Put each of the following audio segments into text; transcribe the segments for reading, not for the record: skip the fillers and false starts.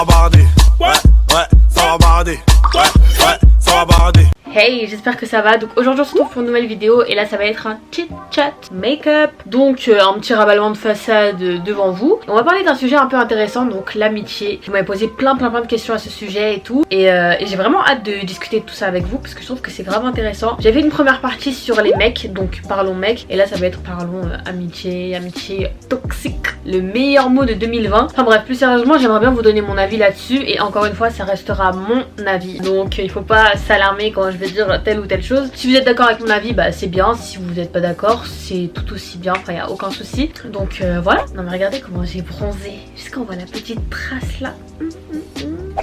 va barder. Ouais, ça va barder. Ouais, ça va barder. Hey, j'espère que ça va. Donc aujourd'hui on se retrouve pour une nouvelle vidéo et là ça va être un chit chat make-up. Donc un petit raballement de façade devant vous. On va parler d'un sujet un peu intéressant, donc l'amitié. Vous m'avez posé plein de questions à ce sujet et tout. Et j'ai vraiment hâte de discuter de tout ça avec vous parce que je trouve que c'est grave intéressant. J'avais une première partie sur les mecs, donc parlons mecs. Et là ça va être parlons amitié toxique. Le meilleur mot de 2020. Enfin bref, plus sérieusement j'aimerais bien vous donner mon avis là-dessus. Et encore une fois ça restera mon avis. Donc il faut pas s'alarmer quand je vais dire telle ou telle chose. Si vous êtes d'accord avec mon avis, bah c'est bien. Si vous n'êtes pas d'accord, c'est tout aussi bien. Enfin, il n'y a aucun souci. Donc voilà. Non mais regardez comment j'ai bronzé. Jusqu'à on voit la petite trace là.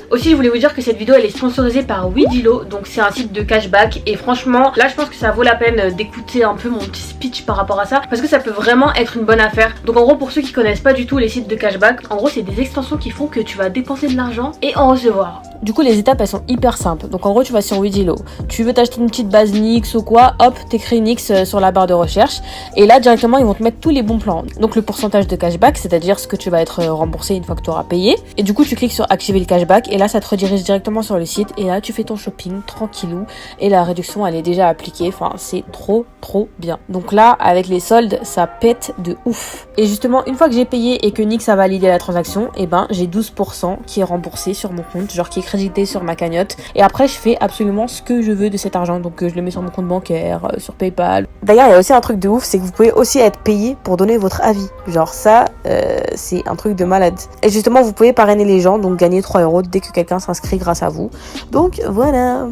Aussi je voulais vous dire que cette vidéo elle est sponsorisée par Weedilo, donc c'est un site de cashback et franchement là je pense que ça vaut la peine d'écouter un peu mon petit speech par rapport à ça parce que ça peut vraiment être une bonne affaire. Donc en gros pour ceux qui connaissent pas du tout les sites de cashback, en gros c'est des extensions qui font que tu vas dépenser de l'argent et en recevoir. Du coup les étapes elles sont hyper simples. Donc en gros tu vas sur Weedilo, tu veux t'acheter une petite base NYX ou quoi, hop t'écris NYX sur la barre de recherche et là directement ils vont te mettre tous les bons plans. Donc le pourcentage de cashback, c'est-à-dire ce que tu vas être remboursé une fois que tu auras payé, et du coup tu cliques sur activer le cashback et là ça te redirige directement sur le site et là tu fais ton shopping tranquillou et la réduction elle est déjà appliquée. Enfin c'est trop bien. Donc là avec les soldes ça pète de ouf. Et justement une fois que j'ai payé et que NYX a validé la transaction, et ben j'ai 12% qui est remboursé sur mon compte, genre qui est crédité sur ma cagnotte, et après je fais absolument ce que je veux de cet argent. Donc je le mets sur mon compte bancaire, sur PayPal. D'ailleurs il y a aussi un truc de ouf, c'est que vous pouvez aussi être payé pour donner votre avis. Genre ça c'est un truc de malade. Et justement vous pouvez parrainer les gens, donc gagner 3 € dès que quelqu'un s'inscrit grâce à vous. Donc voilà.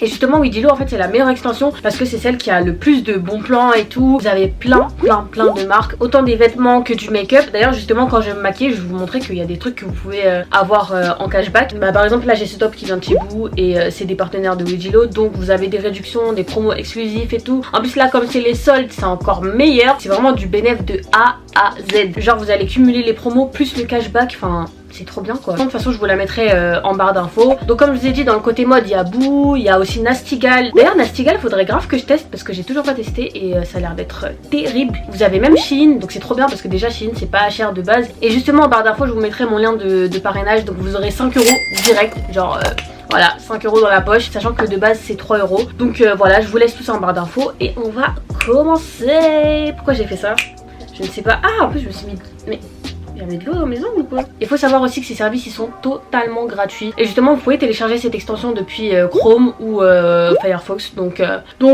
Et justement Weedilo en fait c'est la meilleure extension parce que c'est celle qui a le plus de bons plans et tout. Vous avez plein de marques, autant des vêtements que du make-up. D'ailleurs justement quand je me maquille je vais vous montrer qu'il y a des trucs que vous pouvez avoir en cashback. Bah, par exemple là j'ai ce top qui vient de chez vous et c'est des partenaires de Weedilo, donc vous avez des réductions, des promos exclusifs et tout. En plus là comme c'est les soldes c'est encore meilleur, c'est vraiment du bénéfice de A à Z. Genre vous allez cumuler les promos plus le cashback, enfin c'est trop bien quoi. De toute façon je vous la mettrai en barre d'infos. Donc comme je vous ai dit dans le côté mode il y a Boo, il y a aussi Nastigal. D'ailleurs Nastigal faudrait grave que je teste parce que j'ai toujours pas testé et ça a l'air d'être terrible. Vous avez même Shein, donc c'est trop bien parce que déjà Shein c'est pas cher de base. Et justement en barre d'infos je vous mettrai mon lien de parrainage, donc vous aurez 5 € direct, genre voilà 5 € dans la poche, sachant que de base c'est 3 €. Donc voilà je vous laisse tout ça en barre d'infos et on va commencer. Pourquoi j'ai fait ça? Je ne sais pas. Ah en plus je me suis mis... Mais... il y avait de l'eau dans mes ongles ou quoi? Il faut savoir aussi que ces services ils sont totalement gratuits. Et justement vous pouvez télécharger cette extension depuis Chrome ou Firefox. Donc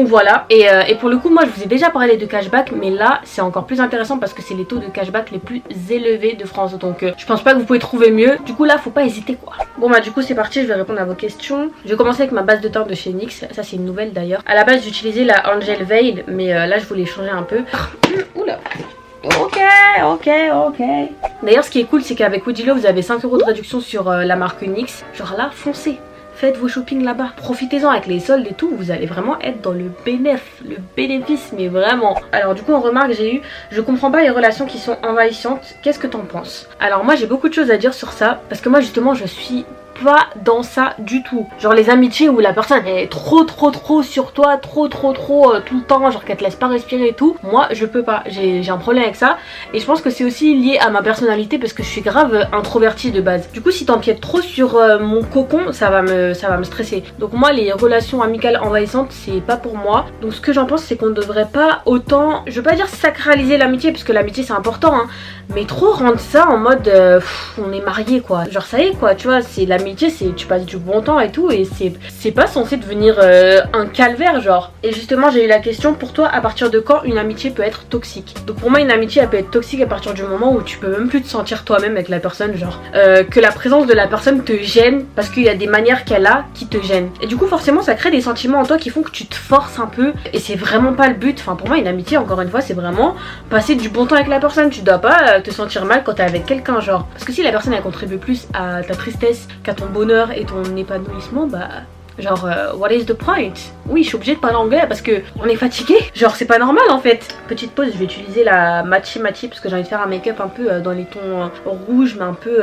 voilà. Et pour le coup moi je vous ai déjà parlé de cashback, mais là c'est encore plus intéressant parce que c'est les taux de cashback les plus élevés de France. Donc je pense pas que vous pouvez trouver mieux. Du coup là faut pas hésiter quoi. Bon bah du coup c'est parti, je vais répondre à vos questions. Je vais commencer avec ma base de teint de chez NYX. Ça c'est une nouvelle d'ailleurs. À la base j'utilisais la Angel Veil, mais là je voulais changer un peu. Oula. Ok. D'ailleurs ce qui est cool c'est qu'avec Weedilo vous avez 5 € de réduction sur la marque NYX. Genre là foncez, faites vos shopping là-bas, profitez-en avec les soldes et tout, vous allez vraiment être dans le bénéfice mais vraiment. Alors du coup en remarque j'ai eu, je comprends pas les relations qui sont envahissantes, qu'est-ce que t'en penses? Alors moi j'ai beaucoup de choses à dire sur ça parce que moi justement je suis pas dans ça du tout. Genre les amitiés où la personne est trop sur toi, trop tout le temps, genre qu'elle te laisse pas respirer et tout. Moi je peux pas, j'ai un problème avec ça. Et je pense que c'est aussi lié à ma personnalité parce que je suis grave introvertie de base. Du coup si t'empiètes trop sur mon cocon, ça va me stresser. Donc moi les relations amicales envahissantes c'est pas pour moi. Donc ce que j'en pense c'est qu'on ne devrait pas autant, je veux pas dire sacraliser l'amitié parce que l'amitié c'est important hein, mais trop rendre ça en mode on est mariés quoi. Genre ça y est quoi, tu vois, c'est l'amitié, c'est tu passes du bon temps et tout et c'est pas censé devenir un calvaire genre. Et justement j'ai eu la question, pour toi à partir de quand une amitié peut être toxique? Donc pour moi une amitié elle peut être toxique à partir du moment où tu peux même plus te sentir toi-même avec la personne, genre que la présence de la personne te gêne parce qu'il y a des manières qu'elle a qui te gênent. Et du coup forcément ça crée des sentiments en toi qui font que tu te forces un peu et c'est vraiment pas le but. Enfin pour moi une amitié encore une fois c'est vraiment passer du bon temps avec la personne. Tu dois pas te sentir mal quand t'es avec quelqu'un genre, parce que si la personne elle contribue plus à ta tristesse qu'à ton bonheur et ton épanouissement, bah Genre, what is the point? Oui, je suis obligée de parler anglais parce que on est fatigué. Genre, c'est pas normal en fait. Petite pause, je vais utiliser la Matchy Matchy parce que j'ai envie de faire un make-up un peu dans les tons rouges, mais un peu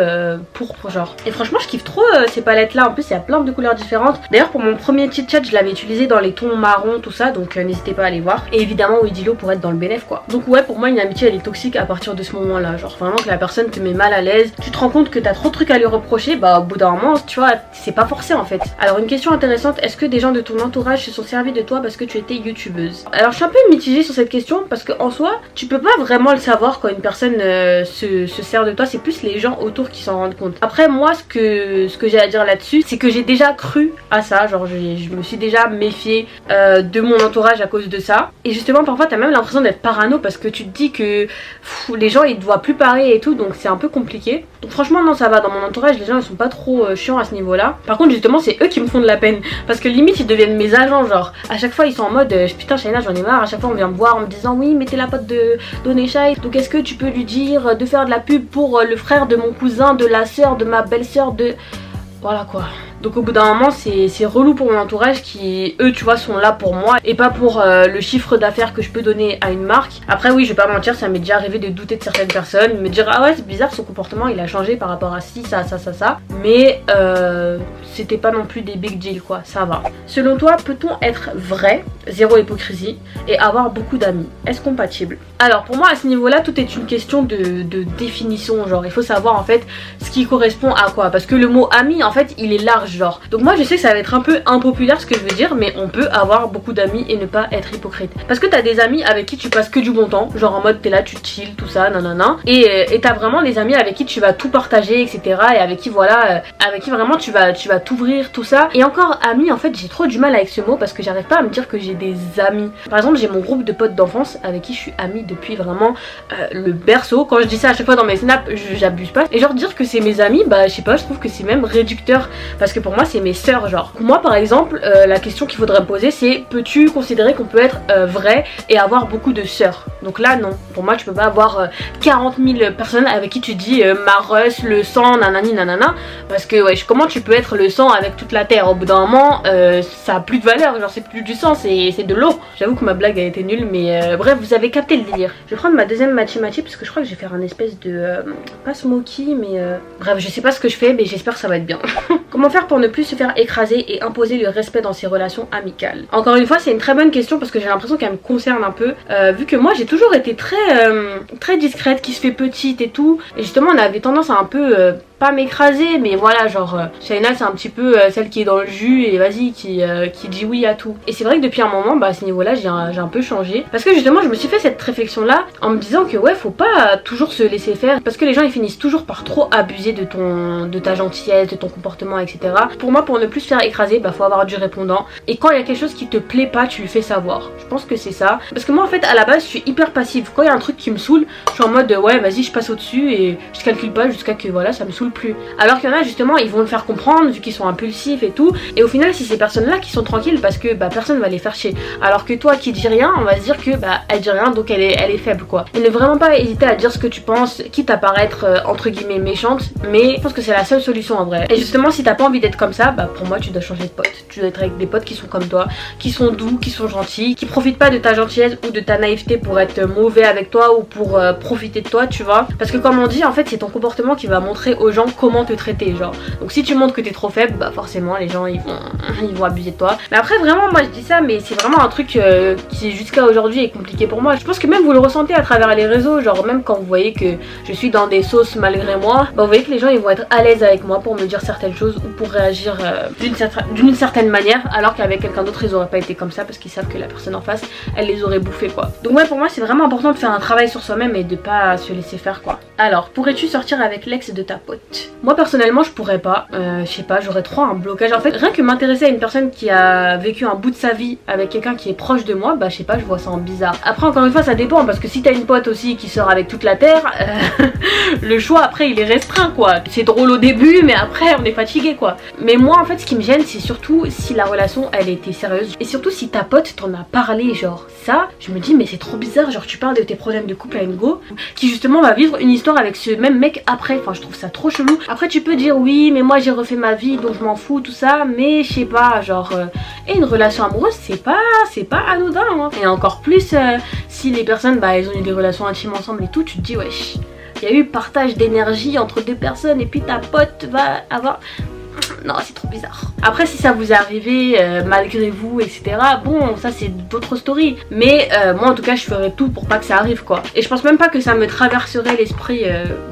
pourpre, genre. Et franchement, je kiffe trop ces palettes là. En plus, il y a plein de couleurs différentes. D'ailleurs, pour mon premier chit chat, je l'avais utilisé dans les tons marron, tout ça. Donc, n'hésitez pas à aller voir. Et évidemment, Wedilo pour être dans le bénéf, quoi. Donc, ouais, pour moi, une amitié elle est toxique à partir de ce moment là. Genre, vraiment que la personne te met mal à l'aise. Tu te rends compte que t'as trop de trucs à lui reprocher. Bah, au bout d'un moment, tu vois, c'est pas forcé en fait. Alors, une question intéressante, est-ce que des gens de ton entourage se sont servis de toi parce que tu étais youtubeuse? Alors je suis un peu mitigée sur cette question parce que en soi tu peux pas vraiment le savoir quand une personne se sert de toi, c'est plus les gens autour qui s'en rendent compte. Après moi ce que j'ai à dire là-dessus c'est que j'ai déjà cru à ça, genre je me suis déjà méfiée de mon entourage à cause de ça. Et justement parfois t'as même l'impression d'être parano parce que tu te dis que les gens ils te voient plus pareil et tout, donc c'est un peu compliqué. Donc franchement non, ça va, dans mon entourage les gens ils sont pas trop chiants à ce niveau là. Par contre justement c'est eux qui me font de la peine parce que limite ils deviennent mes agents, genre à chaque fois ils sont en mode putain Shaina j'en ai marre, à chaque fois on vient me voir en me disant oui mais t'es la pote de Doneshai, donc est-ce que tu peux lui dire de faire de la pub pour le frère de mon cousin, de la soeur, de ma belle-sœur, de... Voilà quoi. Donc au bout d'un moment c'est relou pour mon entourage qui eux tu vois sont là pour moi et pas pour le chiffre d'affaires que je peux donner à une marque. Après oui je vais pas mentir, ça m'est déjà arrivé de douter de certaines personnes, me dire ah ouais c'est bizarre son comportement il a changé par rapport à ci, ça, mais c'était pas non plus des big deals quoi, ça va. Selon toi peut-on être vrai, zéro hypocrisie et avoir beaucoup d'amis? Est-ce compatible? Alors pour moi à ce niveau là tout est une question de définition, genre il faut savoir en fait ce qui correspond à quoi, parce que le mot ami en fait il est large genre. Donc moi je sais que ça va être un peu impopulaire ce que je veux dire, mais on peut avoir beaucoup d'amis et ne pas être hypocrite. Parce que t'as des amis avec qui tu passes que du bon temps, genre en mode t'es là, tu chill, tout ça, nanana. Et t'as vraiment des amis avec qui tu vas tout partager, etc. Et avec qui voilà, avec qui vraiment tu vas t'ouvrir, tout ça. Et encore amis, en fait j'ai trop du mal avec ce mot parce que j'arrive pas à me dire que j'ai des amis. Par exemple j'ai mon groupe de potes d'enfance avec qui je suis amie depuis vraiment le berceau. Quand je dis ça à chaque fois dans mes snaps, j'abuse pas. Et genre dire que c'est mes amis, bah je sais pas, je trouve que c'est même réducteur. Parce que pour moi c'est mes sœurs genre. Pour moi par exemple la question qu'il faudrait me poser c'est peux-tu considérer qu'on peut être vrai et avoir beaucoup de sœurs? Donc là non, pour moi tu peux pas avoir 40 000 personnes avec qui tu dis ma russe, le sang, nanani nanana. Parce que ouais, comment tu peux être le sang avec toute la terre? Au bout d'un moment ça a plus de valeur, genre c'est plus du sang, c'est de l'eau. J'avoue que ma blague a été nulle mais bref vous avez capté le délire. Je vais prendre ma deuxième Matchy Matchy parce que je crois que je vais faire un espèce de pas smoky mais bref je sais pas ce que je fais mais j'espère que ça va être bien. Comment faire pour ne plus se faire écraser et imposer le respect dans ses relations amicales? Encore une fois c'est une très bonne question parce que j'ai l'impression qu'elle me concerne un peu vu que moi j'ai toujours été très discrète, qui se fait petite et tout, et justement on avait tendance à un peu pas m'écraser mais voilà genre Shaina c'est un petit peu celle qui est dans le jus et vas-y qui dit oui à tout. Et c'est vrai que depuis un moment bah à ce niveau là j'ai un peu changé parce que justement je me suis fait cette réflexion là en me disant que ouais faut pas toujours se laisser faire parce que les gens ils finissent toujours par trop abuser de ta gentillesse, de ton comportement etc. Pour moi pour ne plus se faire écraser bah faut avoir du répondant et quand il y a quelque chose qui te plaît pas tu lui fais savoir. Je pense que c'est ça parce que moi en fait à la base je suis hyper passive. Quand il y a un truc qui me saoule je suis en mode ouais vas-y je passe au dessus et je calcule pas jusqu'à que voilà ça me saoule plus. Alors qu'il y en a justement ils vont le faire comprendre vu qu'ils sont impulsifs et tout, et au final c'est ces personnes là qui sont tranquilles parce que bah personne va les faire chier, alors que toi qui dis rien on va se dire que bah elle dit rien donc elle est faible quoi. Et ne vraiment pas hésiter à dire ce que tu penses quitte à paraître entre guillemets méchante, mais je pense que c'est la seule solution en vrai. Et justement si t'as pas envie d'être comme ça bah pour moi tu dois changer de pote, tu dois être avec des potes qui sont comme toi, qui sont doux, qui sont gentils, qui profitent pas de ta gentillesse ou de ta naïveté pour être mauvais avec toi ou pour profiter de toi tu vois, parce que comme on dit en fait c'est ton comportement qui va montrer aux gens comment te traiter genre. Donc si tu montres que t'es trop faible bah forcément les gens ils vont abuser de toi. Mais après vraiment moi je dis ça mais c'est vraiment un truc qui jusqu'à aujourd'hui est compliqué pour moi. Je pense que même vous le ressentez à travers les réseaux, genre même quand vous voyez que je suis dans des sauces malgré moi, bah vous voyez que les gens ils vont être à l'aise avec moi pour me dire certaines choses ou pour réagir d'une certaine manière, alors qu'avec quelqu'un d'autre ils auraient pas été comme ça parce qu'ils savent que la personne en face elle les aurait bouffés quoi. Donc ouais pour moi c'est vraiment important de faire un travail sur soi-même et de pas se laisser faire quoi. Alors pourrais-tu sortir avec l'ex de ta pote? Moi personnellement je pourrais pas, je sais pas, j'aurais trop un blocage. En fait rien que m'intéresser à une personne qui a vécu un bout de sa vie avec quelqu'un qui est proche de moi, bah je sais pas, je vois ça en bizarre. Après encore une fois ça dépend parce que si t'as une pote aussi qui sort avec toute la terre, le choix après il est restreint quoi. C'est drôle au début mais après on est fatigué quoi. Mais moi en fait ce qui me gêne c'est surtout si la relation elle était sérieuse et surtout si ta pote t'en a parlé, genre ça je me dis mais c'est trop bizarre, genre tu parles de tes problèmes de couple à une go qui justement va vivre une histoire avec ce même mec après, enfin je trouve ça trop chelou. Après tu peux dire oui mais moi j'ai refait ma vie donc je m'en fous tout ça, mais je sais pas genre et une relation amoureuse c'est pas anodin hein. Et encore plus si les personnes bah elles ont eu des relations intimes ensemble et tout, tu te dis wesh, il y a eu partage d'énergie entre deux personnes et puis ta pote va avoir... Non, c'est trop bizarre. Après si ça vous est arrivé malgré vous etc, bon ça c'est d'autres stories, mais moi en tout cas je ferais tout pour pas que ça arrive quoi. Et je pense même pas que ça me traverserait l'esprit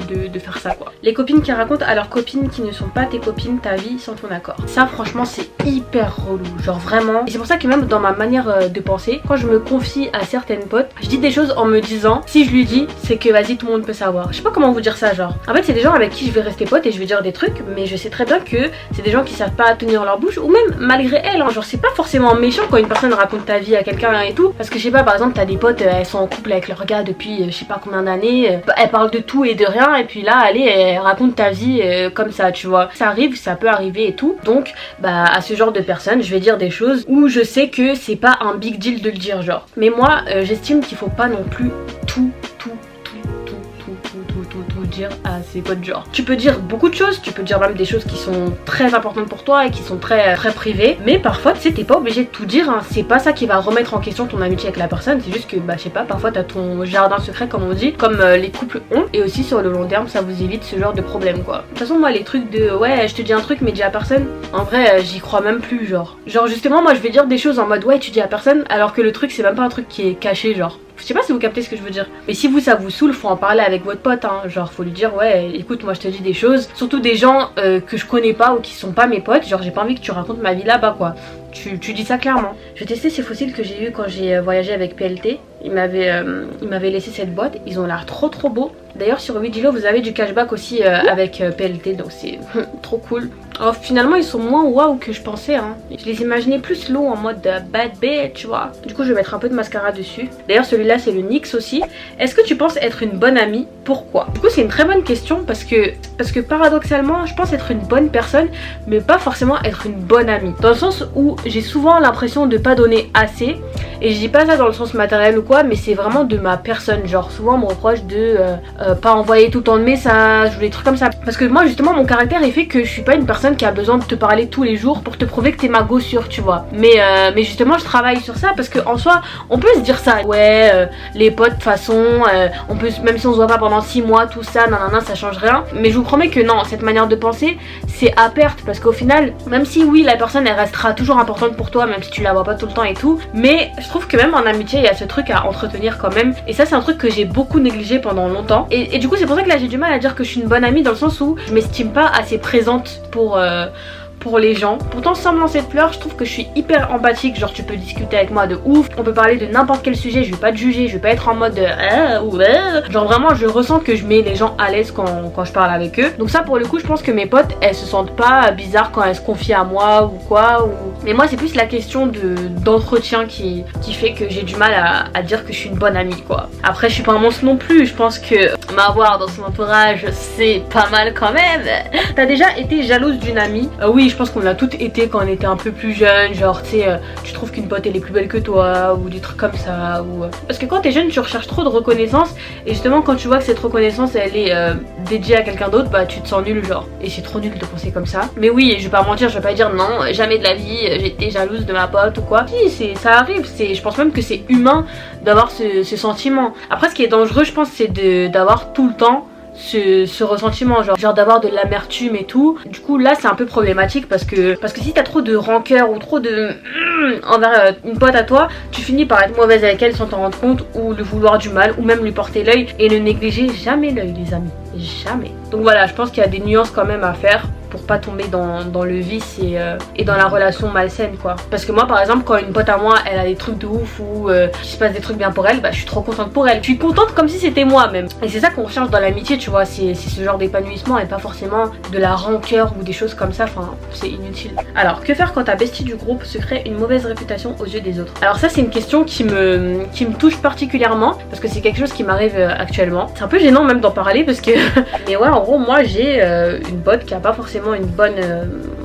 de faire ça quoi. Les copines qui racontent à leurs copines qui ne sont pas tes copines ta vie sans ton accord, ça franchement c'est hyper relou, genre vraiment. Et c'est pour ça que même dans ma manière de penser, quand je me confie à certaines potes, je dis des choses en me disant si je lui dis c'est que vas-y tout le monde peut savoir. Je sais pas comment vous dire ça, genre en fait c'est des gens avec qui je vais rester pote et je vais dire des trucs, mais je sais très bien que c'est des gens qui savent pas tenir leur bouche, ou même malgré elles hein. Genre c'est pas forcément méchant quand une personne raconte ta vie à quelqu'un et tout, parce que je sais pas, par exemple t'as des potes, elles sont en couple avec leur gars depuis je sais pas combien d'années, elles parlent de tout et de rien et puis là allez elles racontent ta vie comme ça tu vois. Ça arrive, ça peut arriver et tout, donc bah à ce genre de personnes je vais dire des choses où je sais que c'est pas un big deal de le dire genre. Mais moi j'estime qu'il faut pas non plus tout dire à ses potes genre. Tu peux dire beaucoup de choses, tu peux dire même des choses qui sont très importantes pour toi et qui sont très privées, mais parfois tu sais t'es pas obligé de tout dire hein. C'est pas ça qui va remettre en question ton amitié avec la personne, c'est juste que bah je sais pas, parfois t'as ton jardin secret comme on dit, comme les couples ont, et aussi sur le long terme ça vous évite ce genre de problème quoi. De toute façon moi les trucs de ouais je te dis un truc mais dis à personne, en vrai j'y crois même plus genre justement moi je vais dire des choses en mode ouais tu dis à personne alors que le truc c'est même pas un truc qui est caché genre. Je sais pas si vous captez ce que je veux dire. Mais si vous ça vous saoule, faut en parler avec votre pote hein. Genre faut lui dire ouais écoute moi je te dis des choses, surtout des gens que je connais pas ou qui sont pas mes potes, genre j'ai pas envie que tu racontes ma vie là-bas quoi. Tu dis ça clairement. Je vais tester ces fossiles que j'ai eu quand j'ai voyagé avec PLT. Ils m'avaient laissé cette boîte, ils ont l'air trop beaux. D'ailleurs sur Vigilo vous avez du cashback aussi avec PLT, donc c'est trop cool. Oh, finalement ils sont moins waouh que je pensais hein. Je les imaginais plus low en mode bad bitch tu vois. Du coup je vais mettre un peu de mascara dessus. D'ailleurs celui-là c'est le NYX aussi. Est-ce que tu penses être une bonne amie? Pourquoi? Du coup c'est une très bonne question parce que paradoxalement je pense être une bonne personne mais pas forcément être une bonne amie. Dans le sens où j'ai souvent l'impression de pas donner assez. Et je dis pas ça dans le sens matériel ou quoi, mais c'est vraiment de ma personne. Genre souvent on me reproche de pas envoyer tout le temps de messages ou des trucs comme ça. Parce que moi justement mon caractère il fait que je suis pas une personne qui a besoin de te parler tous les jours pour te prouver que t'es ma go sûre tu vois. Mais justement je travaille sur ça parce que en soi on peut se dire ça. Ouais les potes de toute façon on peut, même si on se voit pas pendant 6 mois tout ça nanana ça change rien. Mais je vous promets que non, cette manière de penser c'est à perte. Parce qu'au final même si oui la personne elle restera toujours importante pour toi même si tu la vois pas tout le temps et tout, mais je trouve que même en amitié il y a ce truc à entretenir quand même. Et ça c'est un truc que j'ai beaucoup négligé pendant longtemps. Et du coup c'est pour ça que là j'ai du mal à dire que je suis une bonne amie, dans le sens où je m'estime pas assez présente pour les gens. Pourtant sans me lancer de fleurs je trouve que je suis hyper empathique. Genre tu peux discuter avec moi de ouf, on peut parler de n'importe quel sujet, je vais pas te juger, je vais pas être en mode genre vraiment je ressens que je mets les gens à l'aise quand je parle avec eux. Donc ça pour le coup je pense que mes potes elles se sentent pas bizarres quand elles se confient à moi ou quoi ou... Mais moi c'est plus la question d'entretien qui fait que j'ai du mal à dire que je suis une bonne amie quoi. Après je suis pas un monstre non plus, je pense que m'avoir dans son entourage c'est pas mal quand même. T'as déjà été jalouse d'une amie? Oui je pense qu'on l'a toutes été quand on était un peu plus jeune, genre tu sais tu trouves qu'une pote elle est plus belle que toi ou des trucs comme ça ou... Parce que quand t'es jeune tu recherches trop de reconnaissance et justement quand tu vois que cette reconnaissance elle est dédiée à quelqu'un d'autre bah tu te sens nul genre. Et c'est trop nul de penser comme ça. Mais oui je vais pas mentir, je vais pas dire non jamais de la vie j'étais jalouse de ma pote ou quoi. Si ça arrive, je pense même que c'est humain d'avoir ce sentiment. Après ce qui est dangereux je pense c'est d'avoir tout le temps ce ressentiment, genre d'avoir de l'amertume et tout. Du coup là c'est un peu problématique parce que si t'as trop de rancœur ou trop de envers une pote à toi, tu finis par être mauvaise avec elle sans t'en rendre compte ou lui vouloir du mal ou même lui porter l'œil. Et ne négligez jamais l'œil les amis, jamais. Donc voilà je pense qu'il y a des nuances quand même à faire pour pas tomber dans le vice et dans la relation malsaine quoi. Parce que moi par exemple quand une pote à moi elle a des trucs de ouf ou qu'il se passe des trucs bien pour elle, bah je suis trop contente pour elle. Je suis contente comme si c'était moi même. Et c'est ça qu'on recherche dans l'amitié tu vois, c'est ce genre d'épanouissement et pas forcément de la rancœur ou des choses comme ça, enfin c'est inutile. Alors que faire quand ta bestie du groupe se crée une mauvaise réputation aux yeux des autres? Alors ça c'est une question qui me touche particulièrement parce que c'est quelque chose qui m'arrive actuellement. C'est un peu gênant même d'en parler parce que mais ouais en gros moi j'ai une pote qui a pas forcément une bonne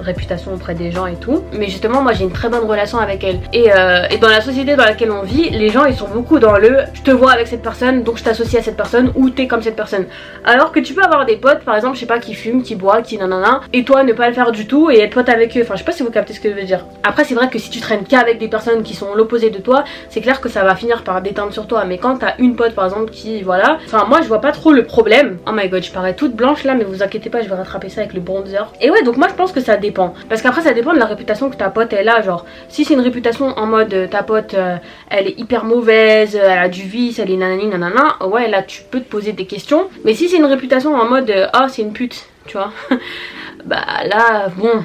réputation auprès des gens et tout. Mais justement moi j'ai une très bonne relation avec elle. Et dans la société dans laquelle on vit, les gens ils sont beaucoup dans le je te vois avec cette personne donc je t'associe à cette personne ou t'es comme cette personne. Alors que tu peux avoir des potes par exemple je sais pas qui fument, qui boivent, qui nanana et toi ne pas le faire du tout et être pote avec eux. Enfin je sais pas si vous captez ce que je veux dire. Après c'est vrai que si tu traînes qu'avec des personnes qui sont l'opposé de toi, c'est clair que ça va finir par déteindre sur toi. Mais quand t'as une pote par exemple qui voilà, enfin moi je vois pas trop le problème. Oh my god je parais toute blanche là mais vous inquiétez pas je vais rattraper ça avec le bronzer. Et ouais donc moi je pense que ça dépend. Parce qu'après ça dépend de la réputation que ta pote elle a. Genre si c'est une réputation en mode ta pote elle est hyper mauvaise, elle a du vice, elle est nanani nanana, ouais là tu peux te poser des questions. Mais si c'est une réputation en mode oh c'est une pute, tu vois, bah là bon.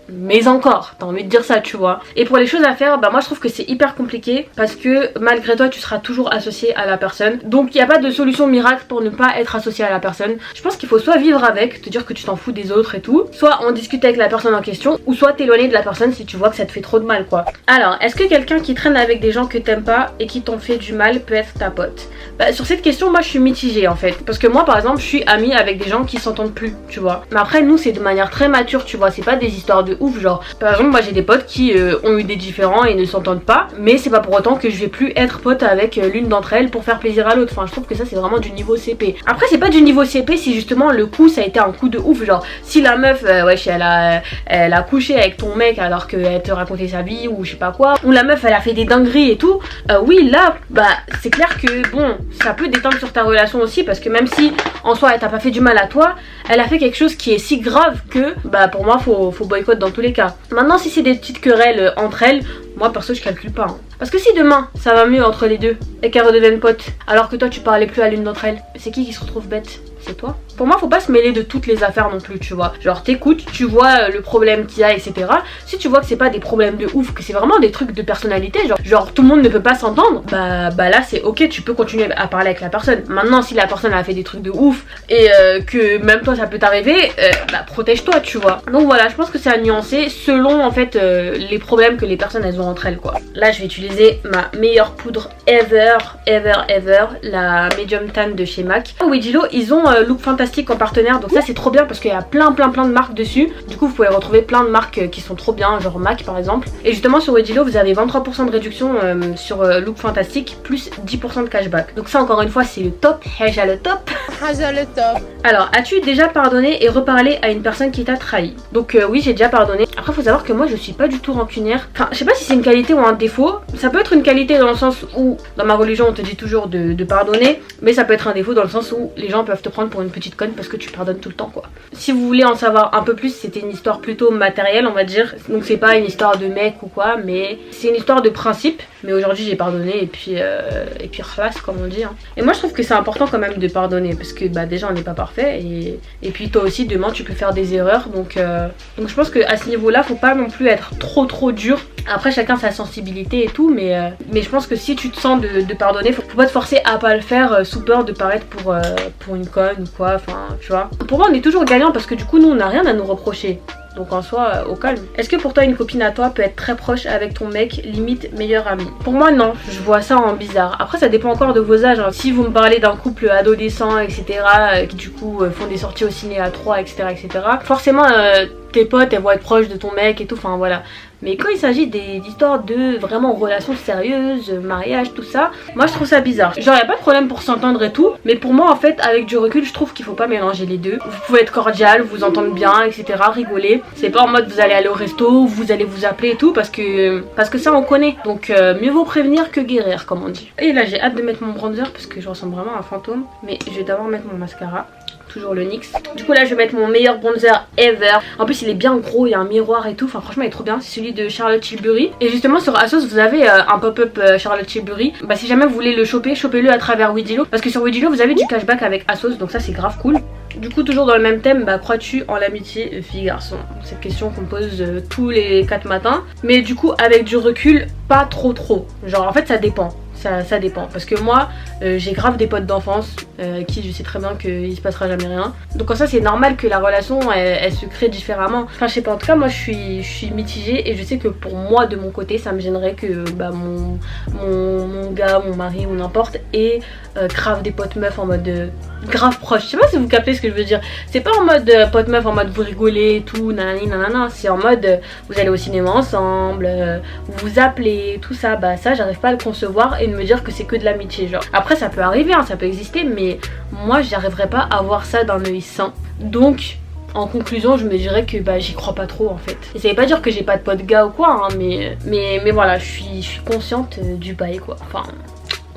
Mais encore, t'as envie de dire ça tu vois. Et pour les choses à faire, bah moi je trouve que c'est hyper compliqué parce que malgré toi tu seras toujours associé à la personne. Donc il n'y a pas de solution miracle pour ne pas être associé à la personne. Je pense qu'il faut soit vivre avec, te dire que tu t'en fous des autres et tout, soit en discuter avec la personne en question, ou soit t'éloigner de la personne si tu vois que ça te fait trop de mal quoi. Alors est-ce que quelqu'un qui traîne avec des gens que t'aimes pas et qui t'ont fait du mal peut être ta pote? Bah sur cette question moi je suis mitigée en fait. Parce que moi par exemple je suis amie avec des gens qui s'entendent plus tu vois. Mais après nous c'est de manière très mature tu vois, c'est pas des histoires de ouf genre. Par exemple moi j'ai des potes qui ont eu des différends et ne s'entendent pas. Mais c'est pas pour autant que je vais plus être pote avec l'une d'entre elles pour faire plaisir à l'autre. Enfin je trouve que ça c'est vraiment du niveau CP. Après c'est pas du niveau CP si justement le coup ça a été un coup de ouf. Genre si la meuf wesh elle a couché avec ton mec alors qu'elle te racontait sa vie ou je sais pas quoi. Ou la meuf elle a fait des dingueries et tout. Oui là bah c'est clair que bon ça peut détendre sur ta relation aussi. Parce que même si en soi elle t'a pas fait du mal à toi, elle a fait quelque chose qui est si grave que bah pour moi faut boycott dans tous les cas. Maintenant si c'est des petites querelles entre elles, moi perso je calcule pas hein. Parce que si demain ça va mieux entre les deux et qu'elles redeviennent potes alors que toi tu parlais plus à l'une d'entre elles, c'est qui se retrouve bête? C'est toi. Pour moi faut pas se mêler de toutes les affaires non plus tu vois. Genre t'écoutes, tu vois le problème qu'il y a etc. Si tu vois que c'est pas des problèmes de ouf, que c'est vraiment des trucs de personnalité, genre tout le monde ne peut pas s'entendre, bah là c'est ok, tu peux continuer à parler avec la personne. Maintenant si la personne a fait des trucs de ouf et que même toi ça peut t'arriver, bah protège-toi tu vois. Donc voilà je pense que c'est à nuancer selon en fait les problèmes que les personnes elles ont entre elles quoi. Là je vais utiliser ma meilleure poudre ever, la Medium Tan de chez MAC. Wedgilo ils ont Look Fantastic en partenaire donc ça c'est trop bien parce qu'il y a plein de marques dessus. Du coup vous pouvez retrouver plein de marques qui sont trop bien, genre MAC par exemple. Et justement sur Wedgilo vous avez 23% de réduction sur Look Fantastic plus 10% de cashback. Donc ça encore une fois c'est le top. Haja le top. Alors as-tu déjà pardonné et reparlé à une personne qui t'a trahi? Donc oui j'ai déjà pardonné. Après faut savoir que moi je suis pas du tout rancunière. Enfin je sais pas si c'est une qualité ou un défaut. Ça peut être une qualité dans le sens où dans ma religion on te dit toujours de pardonner, mais ça peut être un défaut dans le sens où les gens peuvent te prendre pour une petite conne parce que tu pardonnes tout le temps quoi. Si vous voulez en savoir un peu plus, c'était une histoire plutôt matérielle on va dire. Donc c'est pas une histoire de mec ou quoi, mais c'est une histoire de principe. Mais aujourd'hui j'ai pardonné et puis classe comme on dit hein. Et moi je trouve que c'est important quand même de pardonner parce que bah déjà on n'est pas parfait et puis toi aussi demain tu peux faire des erreurs donc je pense que à ce niveau là faut pas non plus être trop dur. Après chacun sa sensibilité et tout mais je pense que si tu te sens de pardonner faut pas te forcer à pas le faire sous peur de paraître pour une conne ou quoi, enfin tu vois. Pour moi on est toujours gagnant parce que du coup nous on n'a rien à nous reprocher. Donc en soi, au calme. Est-ce que pour toi une copine à toi peut être très proche avec ton mec, limite meilleur ami? Pour moi non, je vois ça en bizarre. Après ça dépend encore de vos âges hein. Si vous me parlez d'un couple adolescent etc qui du coup font des sorties au ciné à 3 etc forcément tes potes elles vont être proches de ton mec et tout, enfin voilà. Mais quand il s'agit d'histoires de vraiment relations sérieuses, mariage, tout ça, moi je trouve ça bizarre. Genre y a pas de problème pour s'entendre et tout, mais pour moi en fait avec du recul je trouve qu'il faut pas mélanger les deux. Vous pouvez être cordial, vous entendre bien, etc, rigoler. C'est pas en mode vous allez aller au resto, vous allez vous appeler et tout parce que ça on connaît. Donc mieux vaut prévenir que guérir comme on dit. Et là j'ai hâte de mettre mon bronzer parce que je ressemble vraiment à un fantôme. Mais je vais d'abord mettre mon mascara. Toujours le NYX. Du coup là je vais mettre mon meilleur bronzer ever. En plus il est bien gros, il y a un miroir et tout. Enfin franchement il est trop bien. C'est celui de Charlotte Tilbury. Et justement sur ASOS vous avez un pop-up Charlotte Tilbury. Bah si jamais vous voulez le choper, chopez-le à travers Wedgilo. Parce que sur Wedgilo vous avez du cashback avec ASOS. Donc ça c'est grave cool. Du coup toujours dans le même thème, bah crois-tu en l'amitié fille-garçon? Cette question qu'on pose tous les 4 matins. Mais du coup avec du recul, pas trop. Genre en fait ça dépend. ça dépend. Parce que moi, j'ai grave des potes d'enfance qui je sais très bien qu'il se passera jamais rien. Donc en ça c'est normal que la relation elle se crée différemment. Enfin je sais pas, en tout cas moi je suis mitigée et je sais que pour moi de mon côté ça me gênerait que bah, mon gars, mon mari ou n'importe ait grave des potes meufs en mode grave proche. Je sais pas si vous captez ce que je veux dire. C'est pas en mode pote meuf en mode vous rigolez et tout, nanani nanana. C'est en mode vous allez au cinéma ensemble, vous vous appelez, tout ça. Bah ça j'arrive pas à le concevoir et de me dire que c'est que de l'amitié genre. Après ça peut arriver, hein, ça peut exister, mais moi j'arriverais pas à voir ça d'un œil sain. Donc en conclusion je me dirais que bah j'y crois pas trop en fait. Et ça veut pas dire que j'ai pas de pote gars ou quoi, hein, mais voilà, je suis consciente du bail quoi. Enfin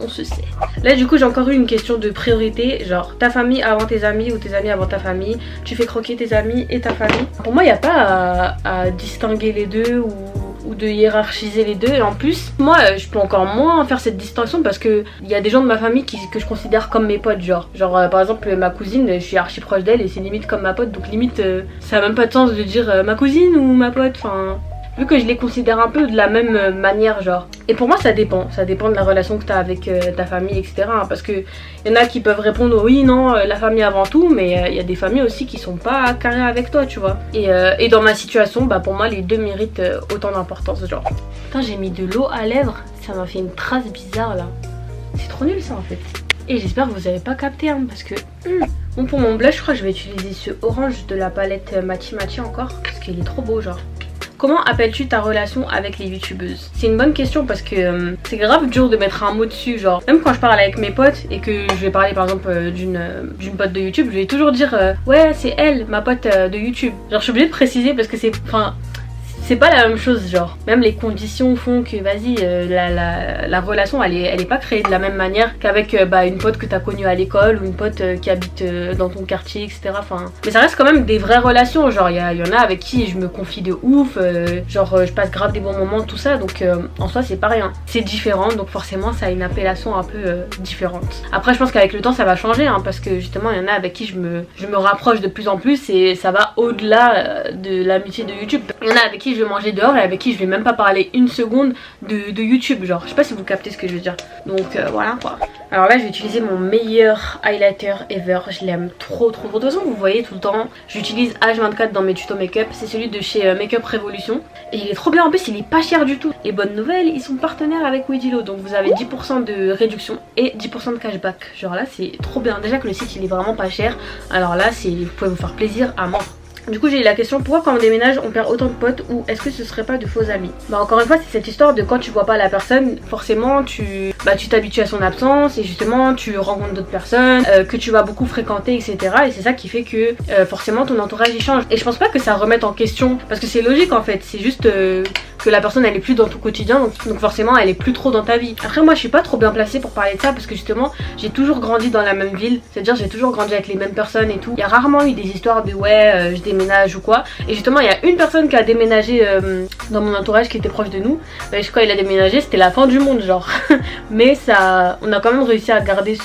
on se sait. Là du coup j'ai encore eu une question de priorité, genre ta famille avant tes amis ou tes amis avant ta famille, tu fais croquer tes amis et ta famille. Pour moi il n'y a pas à distinguer les deux ou de hiérarchiser les deux, et en plus moi je peux encore moins faire cette distinction parce que il y a des gens de ma famille que je considère comme mes potes, genre par exemple ma cousine, je suis archi proche d'elle et c'est limite comme ma pote, donc limite ça a même pas de sens de dire ma cousine ou ma pote, enfin vu que je les considère un peu de la même manière genre. Et pour moi ça dépend de la relation que tu as avec ta famille, etc. hein, parce que y en a qui peuvent répondre oui non la famille avant tout, mais il y a des familles aussi qui sont pas carrées avec toi tu vois. Et dans ma situation bah pour moi les deux méritent autant d'importance genre. Putain j'ai mis de l'eau à lèvres, ça m'a fait une trace bizarre là. C'est trop nul ça en fait. Et j'espère que vous avez pas capté hein, parce que bon pour mon blush je crois que je vais utiliser ce orange de la palette Matchy Matchy encore parce qu'il est trop beau genre. Comment appelles-tu ta relation avec les youtubeuses? C'est une bonne question parce que c'est grave dur de mettre un mot dessus, genre même quand je parle avec mes potes et que je vais parler par exemple d'une pote de YouTube, je vais toujours dire ouais c'est elle, ma pote de YouTube. Genre je suis obligée de préciser parce que c'est pas la même chose genre. Même les conditions font que vas-y la relation elle est pas créée de la même manière qu'avec une pote que t'as connue à l'école ou une pote qui habite dans ton quartier, etc. Enfin, mais ça reste quand même des vraies relations, genre il y en a avec qui je me confie de ouf, je passe grave des bons moments, tout ça, donc en soi c'est pas rien. C'est différent, donc forcément ça a une appellation un peu différente. Après je pense qu'avec le temps ça va changer hein, parce que justement il y en a avec qui je me rapproche de plus en plus et ça va au-delà de l'amitié de YouTube. Il y en a avec qui je vais manger dehors et avec qui je vais même pas parler une seconde de YouTube genre. Je sais pas si vous captez ce que je veux dire. Donc voilà quoi. Alors là je vais utiliser mon meilleur highlighter ever. Je l'aime trop. De toute façon vous voyez tout le temps j'utilise H24 dans mes tutos make-up. C'est celui de chez Make-up Revolution. Et il est trop bien, en plus il est pas cher du tout. Et bonne nouvelle, ils sont partenaires avec Wedilo. Donc vous avez 10% de réduction et 10% de cashback. Genre là c'est trop bien. Déjà que le site il est vraiment pas cher. Alors là vous pouvez vous faire plaisir à mort. Du coup j'ai eu la question, pourquoi quand on déménage on perd autant de potes, ou est-ce que ce serait pas de faux amis? Bah encore une fois c'est cette histoire de quand tu vois pas la personne, forcément tu t'habitues à son absence et justement tu rencontres d'autres personnes que tu vas beaucoup fréquenter, etc. Et c'est ça qui fait que forcément ton entourage il change. Et je pense pas que ça remette en question parce que c'est logique en fait, c'est juste que la personne elle est plus dans ton quotidien, donc forcément elle est plus trop dans ta vie. Après moi je suis pas trop bien placée pour parler de ça parce que justement j'ai toujours grandi dans la même ville, c'est à dire j'ai toujours grandi avec les mêmes personnes et tout. Il y a rarement eu des histoires de ouais je déménage ou quoi, et justement il y a une personne qui a déménagé dans mon entourage qui était proche de nous. Quand il a déménagé c'était la fin du monde genre mais ça on a quand même réussi à garder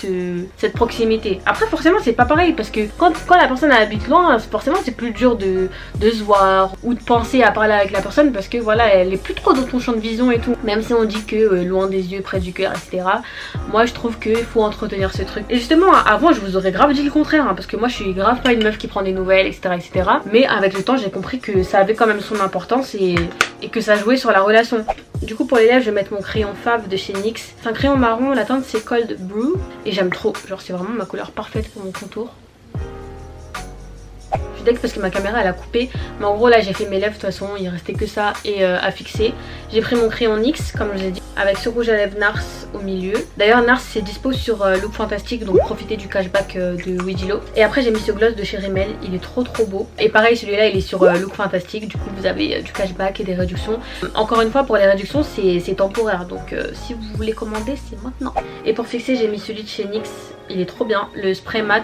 cette proximité. Après forcément c'est pas pareil parce que quand la personne habite loin, forcément c'est plus dur de se voir ou de penser à parler avec la personne parce que voilà elle est plus trop dans ton champ de vision et tout. Même si on dit que loin des yeux, près du cœur, etc. Moi je trouve qu'il faut entretenir ce truc. Et justement avant je vous aurais grave dit le contraire hein, parce que moi je suis grave pas une meuf qui prend des nouvelles, etc. Mais avec le temps j'ai compris que ça avait quand même son importance et que ça jouait sur la relation. Du coup pour les lèvres je vais mettre mon crayon fave de chez NYX. C'est un crayon marron, la teinte c'est Cold Brew et j'aime trop, genre c'est vraiment ma couleur parfaite pour mon contour. Parce que ma caméra elle a coupé, mais en gros là j'ai fait mes lèvres de toute façon, il restait que ça et à fixer. J'ai pris mon crayon NYX comme je vous ai dit avec ce rouge à lèvres Nars au milieu. D'ailleurs Nars c'est dispo sur Look Fantastic, donc profitez du cashback de Wedilo. Et après j'ai mis ce gloss de chez Rimmel, il est trop beau. Et pareil celui-là il est sur Look Fantastic, du coup vous avez du cashback et des réductions. Encore une fois pour les réductions c'est temporaire, donc si vous voulez commander c'est maintenant. Et pour fixer j'ai mis celui de chez NYX, il est trop bien, le spray mat.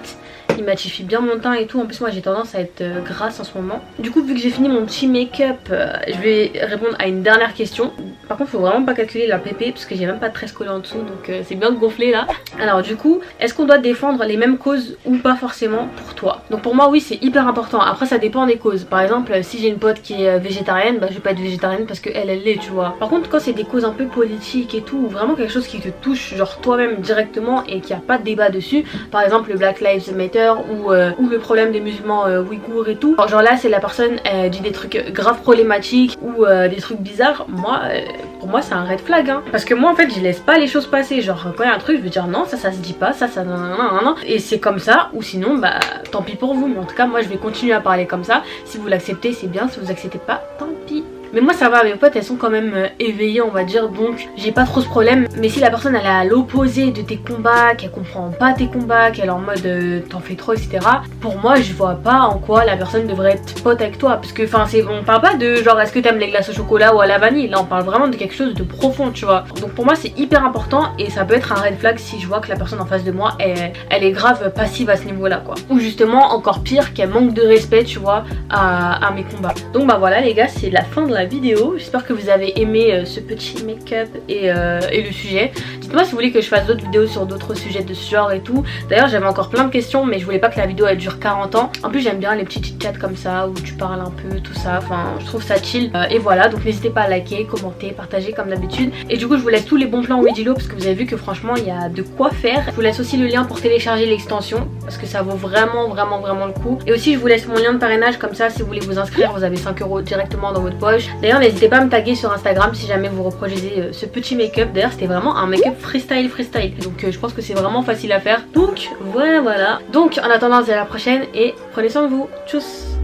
il matifie bien mon teint et tout. En plus moi j'ai tendance à être grasse en ce moment. Du coup vu que j'ai fini mon petit make-up, je vais répondre à une dernière question. Par contre faut vraiment pas calculer la PP parce que j'ai même pas de tresse collée en dessous, donc c'est bien de gonfler là. Alors du coup, est-ce qu'on doit défendre les mêmes causes ou pas forcément pour toi? Donc pour moi oui, c'est hyper important. Après ça dépend des causes. Par exemple si j'ai une pote qui est végétarienne, bah je vais pas être végétarienne parce qu'elle l'est, tu vois. Par contre quand c'est des causes un peu politiques et tout, ou vraiment quelque chose qui te touche genre toi-même directement et qu'il n'y a pas de débat dessus, par exemple le Black Lives Matter ou le problème des musulmans ouïghours et tout, genre là c'est la personne dit des trucs grave problématiques ou des trucs bizarres, moi pour moi c'est un red flag hein. Parce que moi en fait je laisse pas les choses passer, genre quand il y a un truc je veux dire non, ça se dit pas, ça non, et c'est comme ça, ou sinon bah tant pis pour vous, mais en tout cas moi je vais continuer à parler comme ça. Si vous l'acceptez c'est bien, si vous acceptez pas tant pis. Mais moi ça va, mes potes elles sont quand même éveillées on va dire, donc j'ai pas trop ce problème. Mais si la personne elle est à l'opposé de tes combats, qu'elle comprend pas tes combats, qu'elle est en mode t'en fais trop etc, pour moi je vois pas en quoi la personne devrait être pote avec toi. Parce que enfin on parle pas de genre est-ce que t'aimes les glaces au chocolat ou à la vanille, là on parle vraiment de quelque chose de profond tu vois. Donc pour moi c'est hyper important et ça peut être un red flag si je vois que la personne en face de moi elle est grave passive à ce niveau là quoi. Ou justement encore pire, qu'elle manque de respect tu vois à mes combats. Donc bah voilà les gars, c'est la fin de la vidéo. J'espère que vous avez aimé ce petit make-up et le sujet. Dites-moi si vous voulez que je fasse d'autres vidéos sur d'autres sujets de ce genre et tout. D'ailleurs j'avais encore plein de questions mais je voulais pas que la vidéo elle dure 40 ans. En plus j'aime bien les petits chit-chats comme ça où tu parles un peu tout ça, enfin je trouve ça chill. Et voilà, donc n'hésitez pas à liker, commenter, partager comme d'habitude. Et du coup je vous laisse tous les bons plans Wedilo parce que vous avez vu que franchement il y a de quoi faire. Je vous laisse aussi le lien pour télécharger l'extension parce que ça vaut vraiment le coup. Et aussi je vous laisse mon lien de parrainage, comme ça si vous voulez vous inscrire vous avez 5 € directement dans votre poche. D'ailleurs n'hésitez pas à me taguer sur Instagram si jamais vous reproduisez ce petit make-up. D'ailleurs c'était vraiment un make-up freestyle. Donc je pense que c'est vraiment facile à faire. Donc voilà. Donc en attendant, à la prochaine et prenez soin de vous. Tchuss.